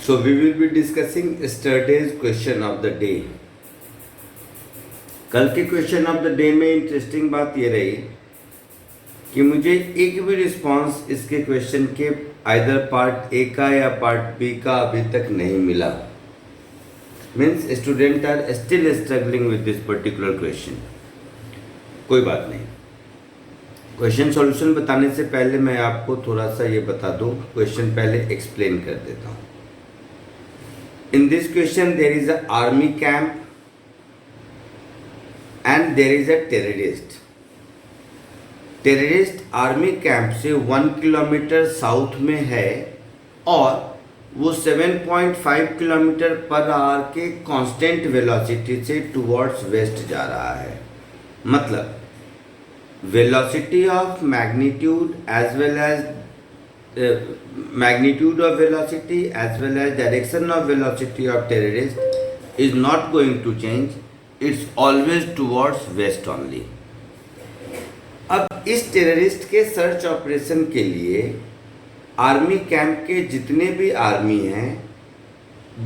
So we will be discussing yesterday's question of the day. कल के question of the day में interesting बात ये रही कि मुझे एक भी रिस्पांस इसके क्वेश्चन के आइदर पार्ट ए का या पार्ट बी का अभी तक नहीं मिला. Means student are still struggling with this particular question. कोई बात नहीं. क्वेश्चन सॉल्यूशन बताने से पहले मैं आपको थोड़ा सा ये बता दूं. क्वेश्चन पहले एक्सप्लेन कर देता हूँ. In this question there is a army camp and there is a terrorist. Terrorist army camp से 1 किलोमीटर साउथ में है और वो 7.5 किलोमीटर पर आवर के कांस्टेंट वेलोसिटी से टुवर्ड्स वेस्ट जा रहा है. मतलब velocity of magnitude as well as magnitude of velocity as well as direction of velocity of terrorist is not going to change. It's always towards west only. अब इस terrorist के search operation के लिए army camp के जितने भी army हैं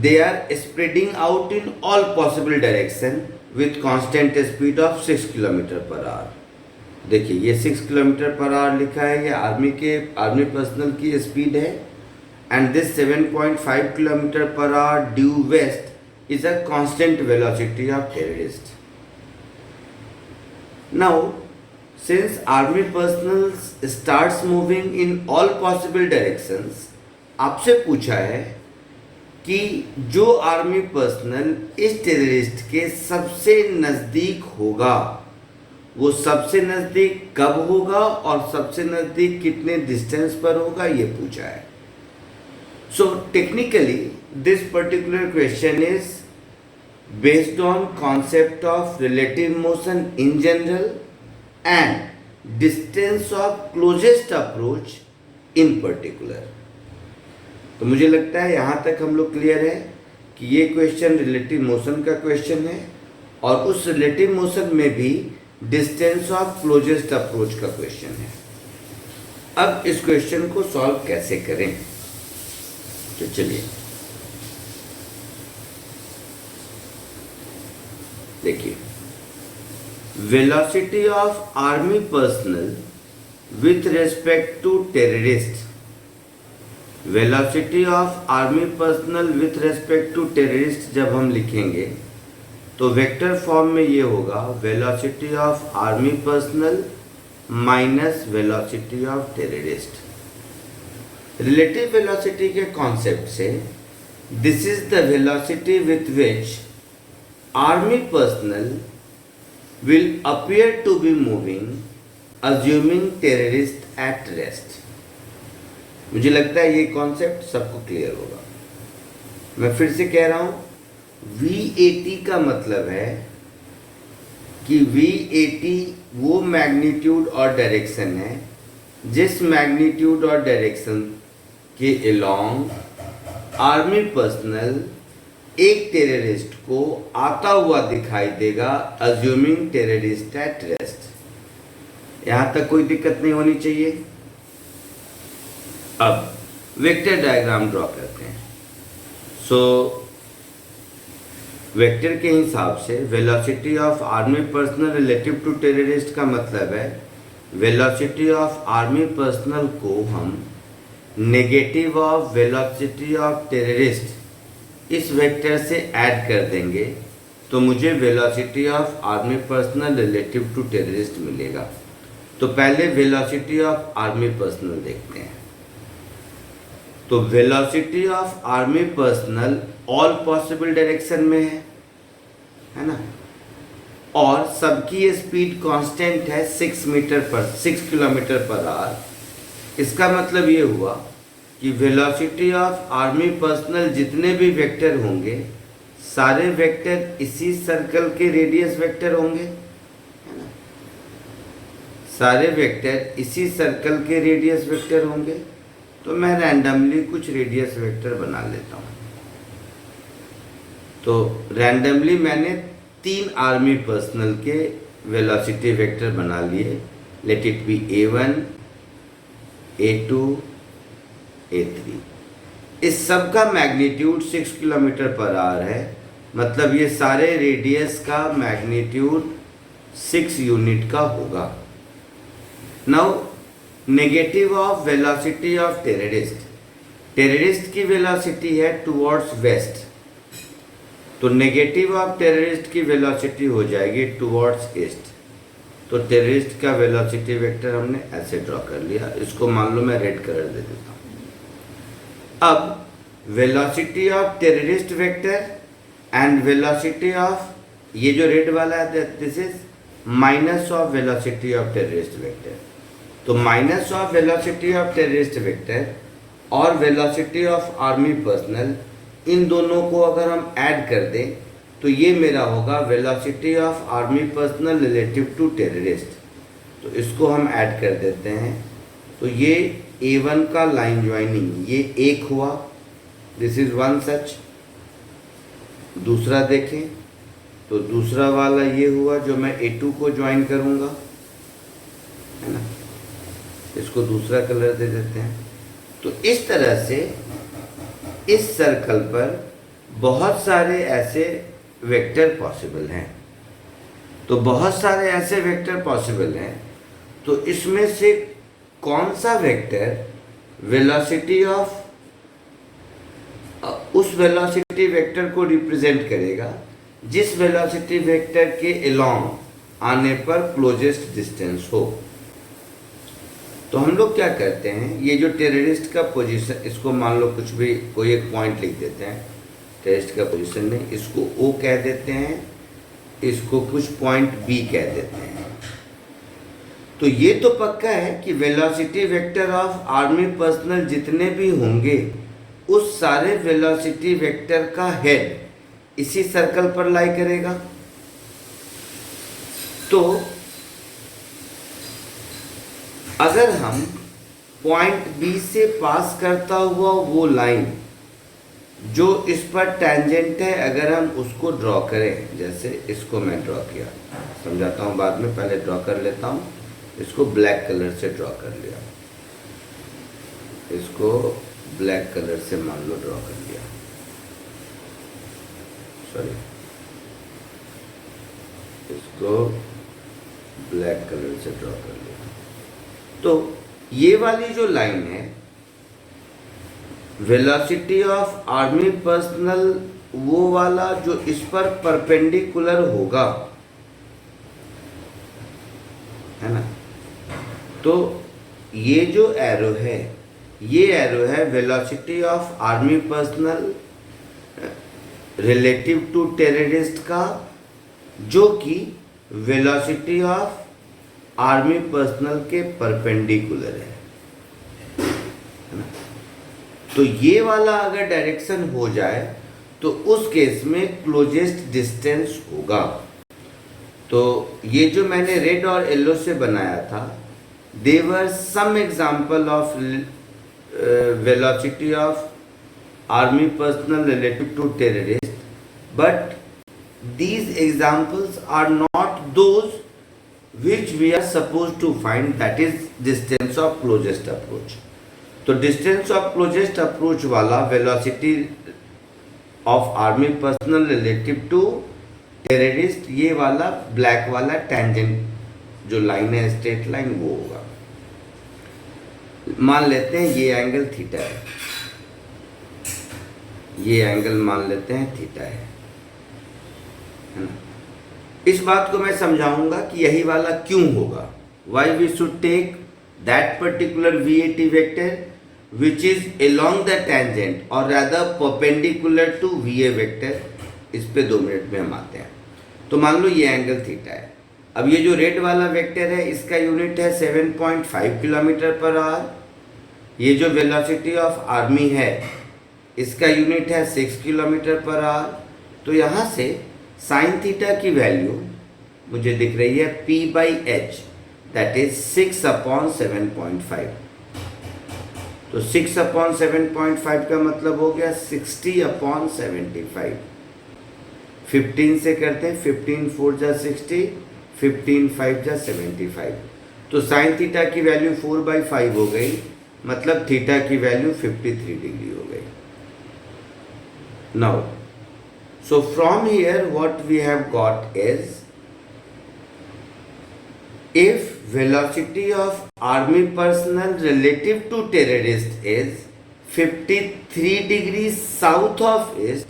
they are spreading out in all possible direction with constant speed of 6 kilometre per hour. देखिए ये 6 किलोमीटर पर आवर लिखा है. ये आर्मी पर्सनल की स्पीड है and this 7.5 kilometre per hour due west is a constant velocity of terrorist. Now since army personnel starts moving in all possible directions, आपसे पूछा है कि जो आर्मी पर्सनल इस टेररिस्ट के सबसे नज़दीक होगा वो सबसे नज़दीक कब होगा और सबसे नज़दीक कितने डिस्टेंस पर होगा, ये पूछा है. So technically this particular question is based on concept of relative motion in general and distance of closest approach in particular. तो मुझे लगता है यहाँ तक हम लोग क्लियर है कि ये क्वेश्चन रिलेटिव मोशन का क्वेश्चन है और उस रिलेटिव मोशन में भी डिस्टेंस ऑफ क्लोजेस्ट अप्रोच का क्वेश्चन है. अब इस क्वेश्चन को सॉल्व कैसे करें, तो चलिए देखिए. Velocity of army personnel with respect to terrorist. Velocity of army personnel with respect to terrorist जब हम लिखेंगे तो वेक्टर फॉर्म में ये होगा velocity of army personnel minus velocity of terrorist. Relative velocity के कॉन्सेप्ट से this is the velocity with which army personnel will appear to be moving assuming terrorist at rest. मुझे लगता है ये कॉन्सेप्ट सबको क्लियर होगा. मैं फिर से कह रहा हूँ V80 का मतलब है कि V80 वो मैग्नीट्यूड और डायरेक्शन है जिस मैग्नीट्यूड और डायरेक्शन के अलोंग आर्मी पर्सनल एक टेररिस्ट को आता हुआ दिखाई देगा अज्यूमिंग टेररिस्ट एट रेस्ट. यहाँ तक कोई दिक्कत नहीं होनी चाहिए. अब वेक्टर डायग्राम ड्रॉ करते हैं. सो वेक्टर के हिसाब से velocity of army personnel relative to terrorist का मतलब है वेलोसिटी ऑफ आर्मी पर्सनल को हम negative of velocity of terrorist इस वेक्टर से ऐड कर देंगे तो मुझे velocity of army personnel relative to terrorist मिलेगा. तो पहले वेलोसिटी ऑफ आर्मी पर्सनल देखते हैं. तो velocity of army personal all possible direction में है ना, और सबकी स्पीड कांस्टेंट है 6 किलोमीटर पर आवर. इसका मतलब ये हुआ कि वेलोसिटी ऑफ आर्मी पर्सनल जितने भी वेक्टर होंगे सारे वेक्टर इसी सर्कल के रेडियस वेक्टर होंगे, है ना. सारे वेक्टर इसी सर्कल के रेडियस वेक्टर होंगे. तो मैं रैंडमली कुछ रेडियस वेक्टर बना लेता हूँ. तो रैंडमली मैंने 3 आर्मी पर्सनल के वेलोसिटी वेक्टर बना लिए. Late it B A1, A2, A3. इस सब का मैग्नीट्यूड 6 किलोमीटर पर आवर है, मतलब ये सारे रेडियस का मैग्नीट्यूड 6 यूनिट का होगा। Now negative of velocity of terrorist, terrorist की वेलोसिटी है टुवर्ड्स वेस्ट, तो नेगेटिव ऑफ टेररिस्ट की वेलोसिटी हो जाएगी टुवर्ड्स ईस्ट। तो टेररिस्ट का वेलोसिटी वेक्टर हमने ऐसे ड्रॉ कर लिया, इसको मान लो मैं रेड कलर दे देता हूँ। अब velocity of terrorist vector and velocity of, ये जो रेड वाला है this is minus of velocity of terrorist vector, तो minus of velocity of terrorist vector और वेलोसिटी ऑफ आर्मी पर्सनल, इन दोनों को अगर हम ऐड कर दें तो ये मेरा होगा velocity of army personnel relative to terrorist. तो इसको हम ऐड कर देते हैं, तो ये A1 का लाइन ज्वाइनिंग ये एक हुआ, दिस इज वन सच। दूसरा देखें तो दूसरा वाला ये हुआ जो मैं A2 को ज्वाइन करूँगा, है ना, इसको दूसरा कलर दे देते हैं। तो इस तरह से इस सर्कल पर बहुत सारे ऐसे वेक्टर पॉसिबल हैं, तो बहुत सारे ऐसे वेक्टर पॉसिबल हैं, तो इसमें से कौन सा वेक्टर वेलोसिटी ऑफ उस वेलोसिटी वेक्टर को रिप्रेजेंट करेगा जिस वेलोसिटी वेक्टर के अलोंग आने पर क्लोजेस्ट डिस्टेंस हो। तो हम लोग क्या करते हैं, ये जो टेररिस्ट का पोजीशन, इसको मान लो कुछ भी कोई एक पॉइंट लिख देते हैं, टेररिस्ट का पोजीशन में इसको O कह देते हैं, इसको कुछ पॉइंट B कह देते हैं। तो ये तो पक्का है कि velocity vector of army personal जितने भी होंगे उस सारे वेलोसिटी वेक्टर का हेड इसी सर्कल पर लाई करेगा। तो अगर हम पॉइंट B से पास करता हुआ वो लाइन जो इस पर टेंजेंट है, अगर हम उसको ड्रॉ करें, जैसे इसको मैं ड्रॉ किया, समझाता हूँ बाद में, पहले ड्रॉ कर लेता हूँ। इसको ब्लैक कलर से ड्रॉ कर लिया, इसको ब्लैक कलर से मान लो ड्रॉ कर लिया, सॉरी, इसको ब्लैक कलर से ड्रॉ कर लिया। तो ये वाली जो लाइन है वेलोसिटी ऑफ आर्मी पर्सनल, वो वाला जो इस पर परपेंडिकुलर होगा, है ना, तो ये जो एरो है, ये एरो है velocity of army personnel relative to terrorist का, जो कि वेलोसिटी ऑफ आर्मी पर्सनल के परपेंडिकुलर है ना। तो ये वाला अगर डायरेक्शन हो जाए तो उस केस में क्लोजेस्ट डिस्टेंस होगा। तो ये जो मैंने रेड और येलो से बनाया था, they were some example of velocity of army personnel relative to terrorist, but these examples are not those which we are supposed to find, that is distance of closest approach. तो distance of closest approach वाला velocity of army personnel relative to terrorist, ये वाला black वाला tangent जो line है straight line, वो होगा। मान लेते हैं ये एंगल थीटा है, ये एंगल मान लेते हैं थीटा है ना। इस बात को मैं समझाऊंगा कि यही वाला क्यों होगा, why we should take that particular VAT vector which is along the tangent और rather perpendicular to VA vector. इस पे 2 मिनट में हम आते हैं। तो मान लो ये एंगल थीटा है। अब ये जो रेड वाला वेक्टर है इसका यूनिट है 7.5 किलोमीटर पर आवर। ये जो वेलोसिटी ऑफ आर्मी है इसका यूनिट है 6 किलोमीटर पर आवर। तो यहाँ से साइन थीटा की वैल्यू मुझे दिख रही है P/h, दैट इज 6/7.5। तो 6/7.5 का मतलब हो गया 60/75। 15 से करते हैं, 15 4 जा 60, 15 5 जा 75। तो साइन थीटा की वैल्यू 4/5 हो गई, मतलब थीटा की वैल्यू 53 डिग्री हो गई। Now, so from here what we have got is, if velocity of army personnel relative to terrorist is 53 degrees south of east,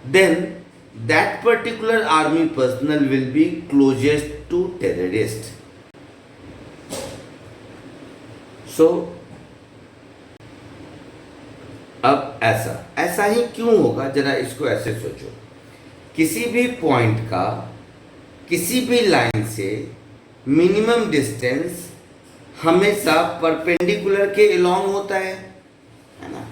then that particular army personnel will be closest to terrorist. So अब ऐसा ही क्यों होगा, जरा इसको ऐसे सोचो। किसी भी पॉइंट का किसी भी लाइन से मिनिमम डिस्टेंस हमेशा परपेंडिकुलर के अलोंग होता है ना।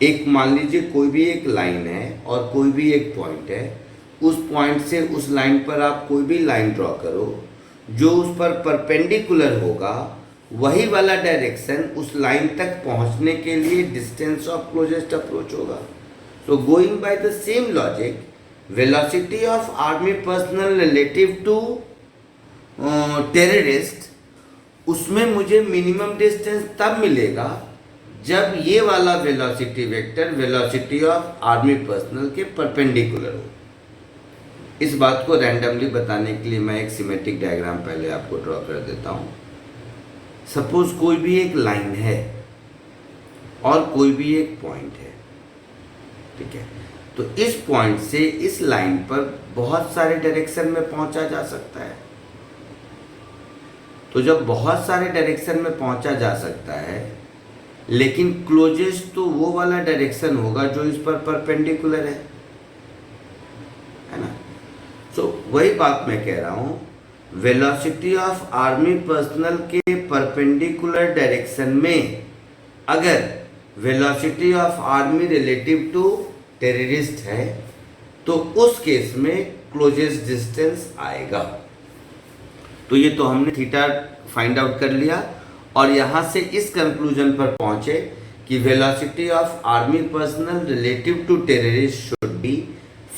एक मान लीजिए कोई भी एक लाइन है और कोई भी एक पॉइंट है, उस पॉइंट से उस लाइन पर आप कोई भी लाइन ड्रॉ करो, जो उस पर परपेंडिकुलर होगा वही वाला डायरेक्शन उस लाइन तक पहुंचने के लिए डिस्टेंस ऑफ क्लोजेस्ट अप्रोच होगा। So going by the same logic, velocity of army personnel relative to terrorist, उसमें मुझे मिनिमम डिस्टेंस तब मिलेगा जब ये वाला velocity vector velocity of army personnel के परपेंडिकुलर हो। इस बात को रैंडमली बताने के लिए मैं एक सिमेट्रिक डायग्राम पहले आपको ड्रॉ कर देता हूँ। सपोज कोई भी एक लाइन है और कोई भी एक पॉइंट है, ठीक है। तो इस पॉइंट से इस लाइन पर बहुत सारे डायरेक्शन में पहुंचा जा सकता है। तो जब बहुत सारे डायरेक्शन में पहुंचा जा सकता है, लेकिन क्लोजेस्ट तो वो वाला डायरेक्शन होगा जो इस पर परपेंडिकुलर है ना। सो वही बात मैं कह रहा हूं, वेलोसिटी ऑफ आर्मी पर्सनल के परपेंडिकुलर डायरेक्शन में अगर velocity of army relative to terrorist है तो उस केस में क्लोजेस्ट डिस्टेंस आएगा। तो ये तो हमने थीटा फाइंड आउट कर लिया और यहाँ से इस कंक्लूजन पर पहुंचे कि velocity of army personnel relative to terrorist should be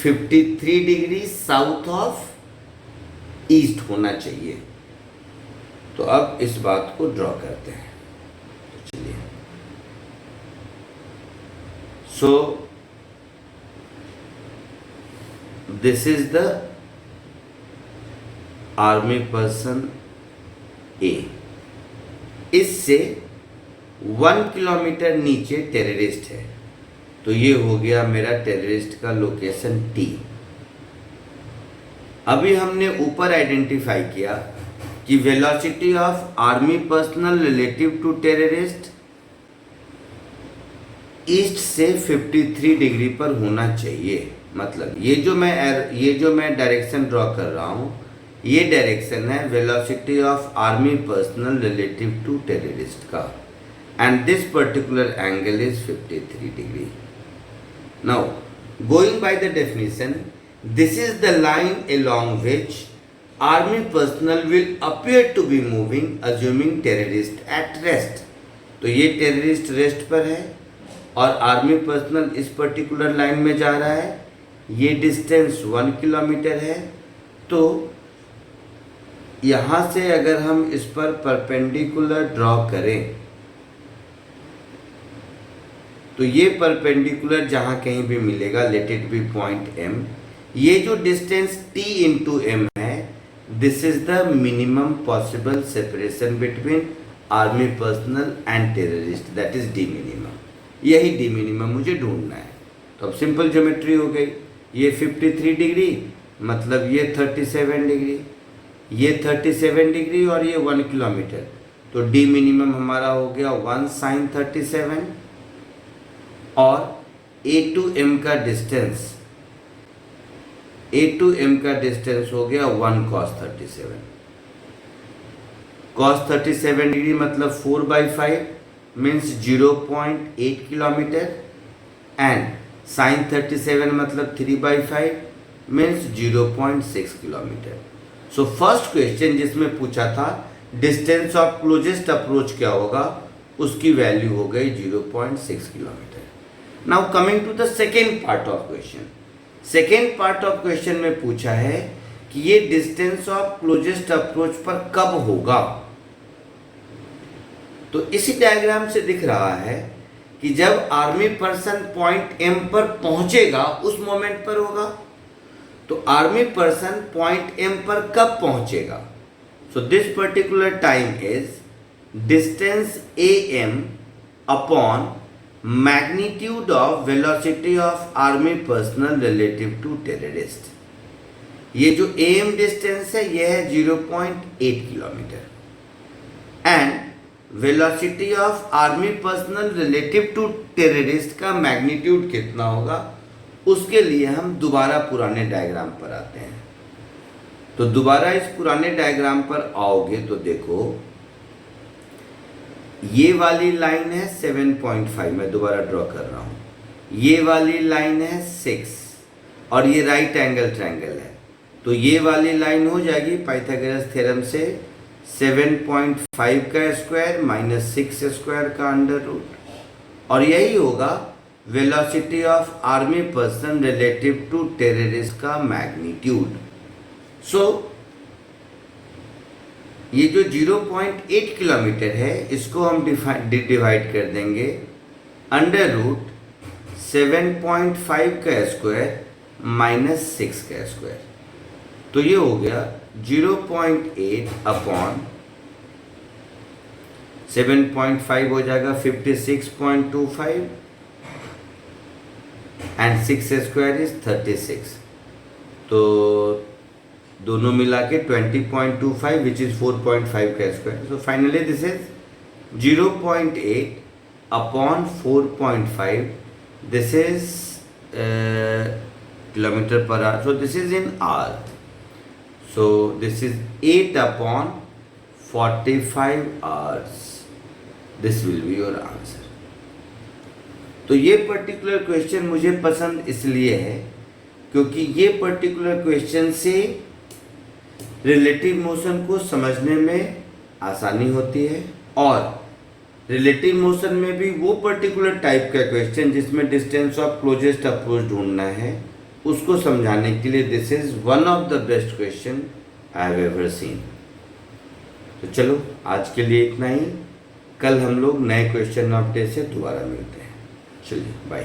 53 degree south of east होना चाहिए। तो अब इस बात को ड्रॉ करते हैं। तो चलिए, so this is the army person A. इससे 1 किलोमीटर नीचे टेररिस्ट है, तो ये हो गया मेरा टेररिस्ट का लोकेशन टी। अभी हमने ऊपर आइडेंटिफाई किया कि velocity of army personnel relative to terrorist east से 53 डिग्री पर होना चाहिए। मतलब ये जो मैं डायरेक्शन ड्रॉ कर रहा हूँ, ये डायरेक्शन है velocity of army personnel relative to terrorist का, and this particular angle is 53 degree. Now going by the definition, this is the line along which army personnel will appear to be moving assuming terrorist at rest। तो ये terrorist rest पर है और army personnel इस particular line में जा रहा है। ये डिस्टेंस 1 किलोमीटर है। तो यहाँ से अगर हम इस पर परपेंडिकुलर ड्रॉ करें तो ये परपेंडिकुलर जहाँ कहीं भी मिलेगा, let it be point M. ये जो डिस्टेंस t इंटू एम है, this is the minimum possible separation between army personnel and terrorist, that is D minimum. यही डी मिनिमम मुझे ढूंढना है। तो अब सिंपल ज्योमेट्री हो गई। ये 53 डिग्री मतलब ये 37 डिग्री, ये 37 डिग्री और ये 1 किलोमीटर। तो डी मिनिमम हमारा हो गया 1 sin 37 और ए टू एम का डिस्टेंस हो गया 1 cos 37। cos 37 डिग्री मतलब 4/5 मीन्स 0.8 किलोमीटर, एंड sin 37 मतलब 3/5 means 0.6 kilometre. So first question जिसमें पूछा था डिस्टेंस ऑफ क्लोजेस्ट अप्रोच क्या होगा, उसकी वैल्यू हो गई 0.6 kilometre. Now coming to the second part of question. Second part of question में पूछा है कि ये डिस्टेंस ऑफ क्लोजेस्ट अप्रोच पर कब होगा। तो इसी डायग्राम से दिख रहा है कि जब आर्मी पर्सन पॉइंट एम पर पहुंचेगा उस मोमेंट पर होगा। तो आर्मी पर्सन पॉइंट एम पर कब पहुंचेगा? So this particular time is distance A M upon magnitude of velocity of army personnel relative to terrorist. ये जो एम डिस्टेंस है यह है 0.8 kilometre and velocity of army personnel relative to terrorist का magnitude कितना होगा, उसके लिए हम दोबारा पुराने डायग्राम पर आते हैं। तो दोबारा इस पुराने डायग्राम पर आओगे तो देखो ये वाली लाइन है 7.5, मैं दोबारा ड्रॉ कर रहा हूँ। ये वाली लाइन है 6 और ये राइट एंगल ट्रायंगल है। तो ये वाली लाइन हो जाएगी पाइथागोरस थ्योरम से 7.5 का स्क्वायर माइनस 6 स्क्वायर का अंडर रूट, और यही होगा velocity of army person relative to terrorist का मैग्नीट्यूड। सो ये जो 0.8 किलोमीटर है इसको हम डिवाइड कर देंगे अंडर रूट 7.5 का स्क्वायर माइनस 6 का स्क्वायर। तो ये हो गया 0.8 अपॉन 7.5 हो जाएगा 56.25 एंड 6 स्क्वायर इज 36। तो दोनों मिला के 20.25 विच इज 4.5 का square. So finally this is 0.8 upon 4.5, this is kilometre per hour. So this is in hour. So this is 8 upon 45 hours. This will be your answer. तो ये particular question मुझे पसंद इसलिए है क्योंकि ये पर्टिकुलर क्वेश्चन से रिलेटिव मोशन को समझने में आसानी होती है, और रिलेटिव मोशन में भी वो पर्टिकुलर टाइप का क्वेश्चन जिसमें डिस्टेंस ऑफ क्लोजेस्ट अप्रोच ढूंढना है उसको समझाने के लिए this is one of the best question I have ever seen. तो चलो आज के लिए इतना ही। कल हम लोग नए क्वेश्चन ऑफ डे से दोबारा मिलते हैं। चलिए बाय।